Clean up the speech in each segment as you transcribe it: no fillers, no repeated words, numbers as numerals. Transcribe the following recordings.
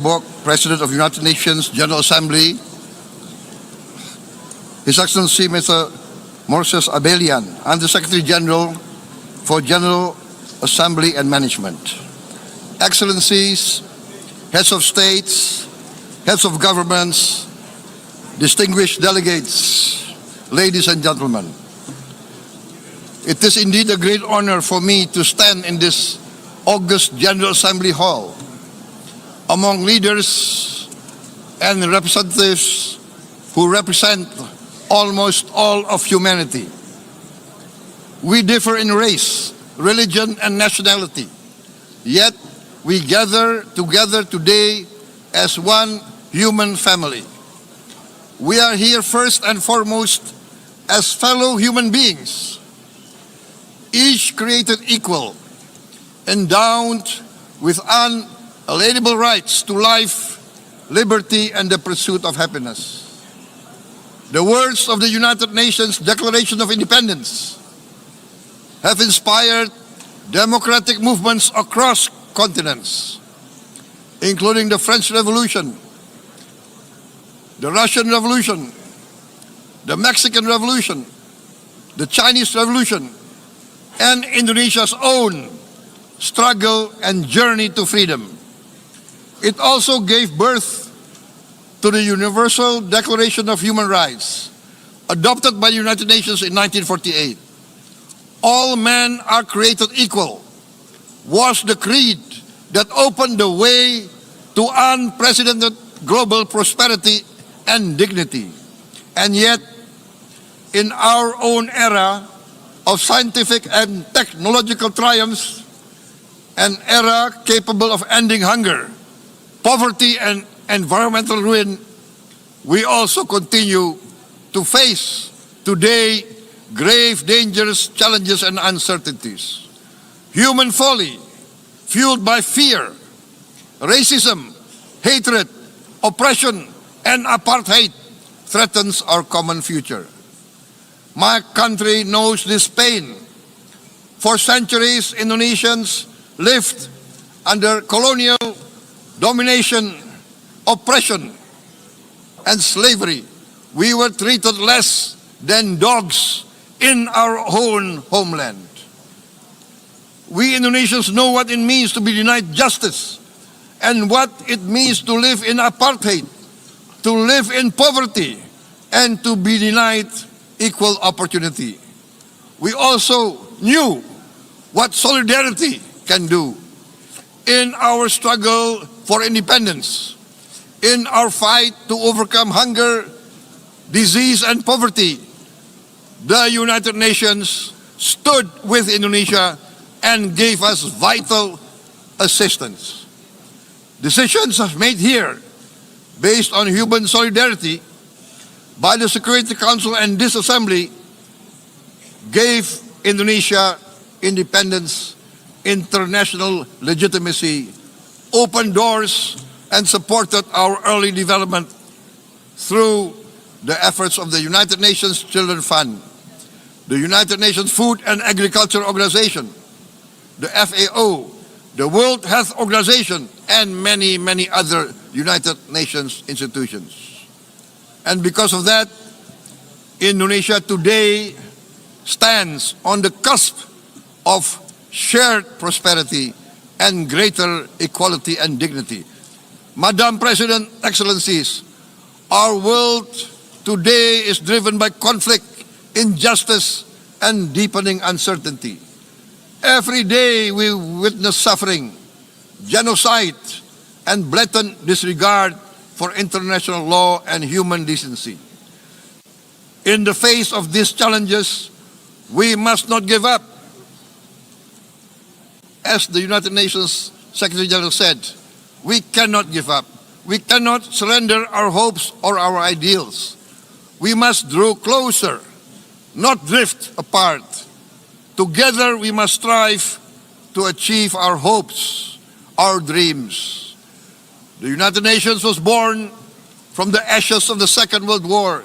President of the United Nations General Assembly, His Excellency Mr. Moses Abelian, Under-Secretary General for General Assembly and Management, Excellencies, Heads of States, Heads of Governments, distinguished delegates, ladies and gentlemen. It is indeed a great honor for me to stand in this august General Assembly Hall among leaders and representatives who represent almost all of humanity. We differ in race, religion, and nationality, yet we gather together today as one human family. We are here first and foremost as fellow human beings, each created equal, endowed with unalienable rights to life, liberty, and the pursuit of happiness. The words of the United Nations Declaration of Independence have inspired democratic movements across continents, including the French Revolution, the Russian Revolution, the Mexican Revolution, the Chinese Revolution, and Indonesia's own struggle and journey to freedom. It also gave birth to the Universal Declaration of Human Rights, adopted by the United Nations in 1948. All men are created equal was the creed that opened the way to unprecedented global prosperity and dignity. And yet, in our own era of scientific and technological triumphs, an era capable of ending hunger, poverty, and environmental ruin, we also continue to face today grave dangers, challenges, and uncertainties. Human folly, fueled by fear, racism, hatred, oppression, and apartheid, threatens our common future. My country knows this pain. For centuries, Indonesians lived under colonial domination, oppression, and slavery. We were treated less than dogs in our own homeland. We Indonesians know what it means to be denied justice and what it means to live in apartheid, to live in poverty, and to be denied equal opportunity. We also knew what solidarity can do. In our struggle for independence, in our fight to overcome hunger, disease, and poverty, the United Nations stood with Indonesia and gave us vital assistance. Decisions made here based on human solidarity by the Security Council and this Assembly gave Indonesia independence, international legitimacy, opened doors, and supported our early development through the efforts of the United Nations Children Fund, the United Nations Food and Agriculture Organization, the FAO, the World Health Organization, and many, many other United Nations institutions. And because of that, Indonesia today stands on the cusp of shared prosperity and greater equality and dignity. Madam President, Excellencies, our world today is driven by conflict, injustice, and deepening uncertainty. Every day we witness suffering, genocide, and blatant disregard for international law and human decency. In the face of these challenges, we must not give up. As the United Nations Secretary General said, we cannot give up. We cannot surrender our hopes or our ideals. We must draw closer, not drift apart. Together we must strive to achieve our hopes, our dreams. The United Nations was born from the ashes of the Second World War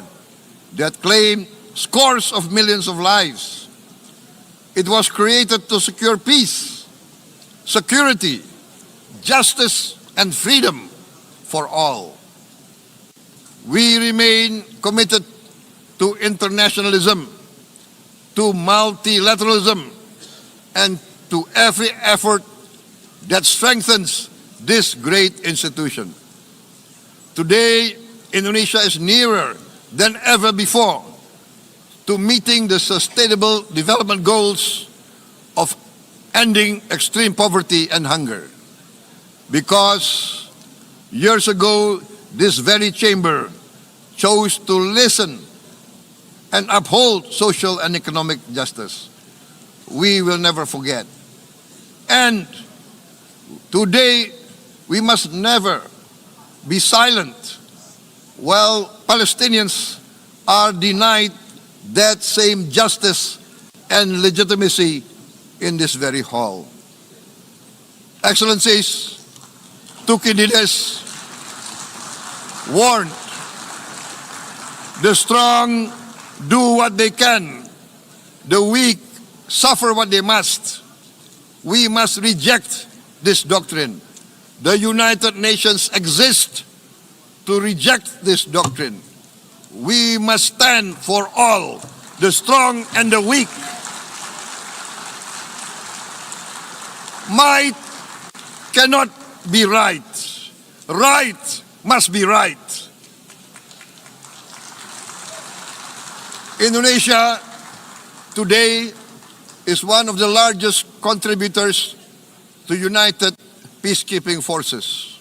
that claimed scores of millions of lives. It was created to secure peace, security, justice, and freedom for all. We remain committed to internationalism, to multilateralism, and to every effort that strengthens this great institution. Today, Indonesia is nearer than ever before to meeting the sustainable development goals of ending extreme poverty and hunger. Because years ago, this very chamber chose to listen and uphold social and economic justice. We will never forget. And today, we must never be silent while Palestinians are denied that same justice and legitimacy in this very hall. Excellencies, Thucydides warned, the strong do what they can, the weak suffer what they must. We must reject this doctrine. The United Nations exist to reject this doctrine. We must stand for all, the strong and the weak. Might cannot be right. Right must be right. Indonesia today is one of the largest contributors to United Peacekeeping Forces.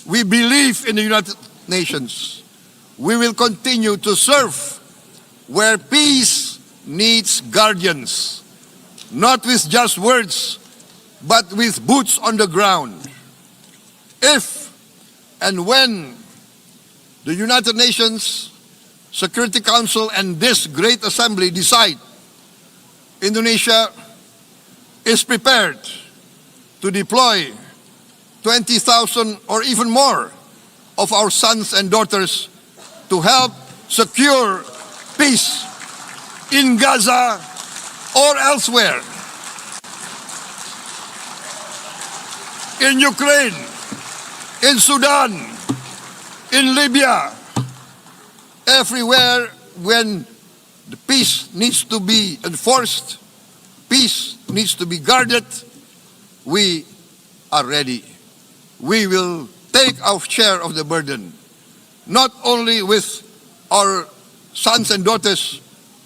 We believe in the United Nations. We will continue to serve where peace needs guardians, not with just words, but with boots on the ground. If and when the United Nations Security Council and this great assembly decide Indonesia is prepared to deploy 20,000 or even more of our sons and daughters to help secure peace in Gaza or elsewhere, in Ukraine, in Sudan, in Libya, everywhere when the peace needs to be enforced, peace needs to be guarded, we are ready. We will take our share of the burden, not only with our sons and daughters,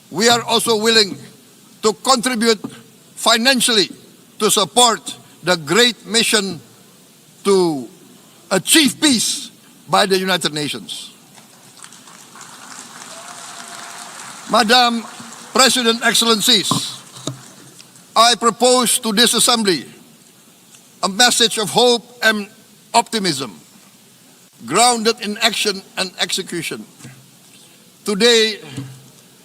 we are also willing to contribute financially to support the great mission to achieve peace by the United Nations. Madam President, Excellencies, I propose to this Assembly a message of hope and optimism, grounded in action and execution. Today,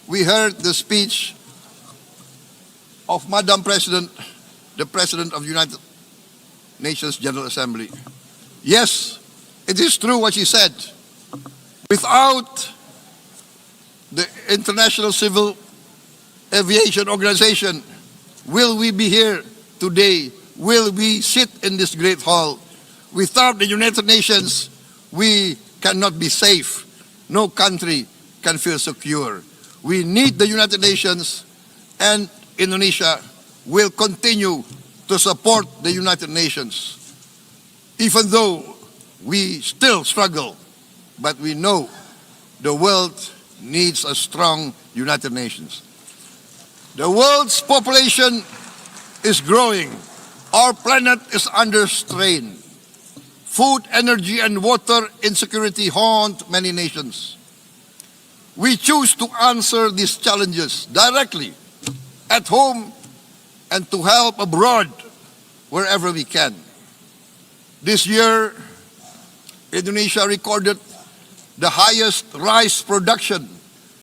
we heard the speech of Madam President, the President of the United Nations General Assembly. Yes, it is true what she said. Without the International Civil Aviation Organization, will we be here today? Will we sit in this great hall? Without the United Nations, we cannot be safe. No country can feel secure. We need the United Nations, and Indonesia will continue to support the United Nations. Even though we still struggle, but we know the world needs a strong United Nations. The world's population is growing. Our planet is under strain. Food, energy, and water insecurity haunt many nations. We choose to answer these challenges directly at home and to help abroad wherever we can. This year, Indonesia recorded the highest rice production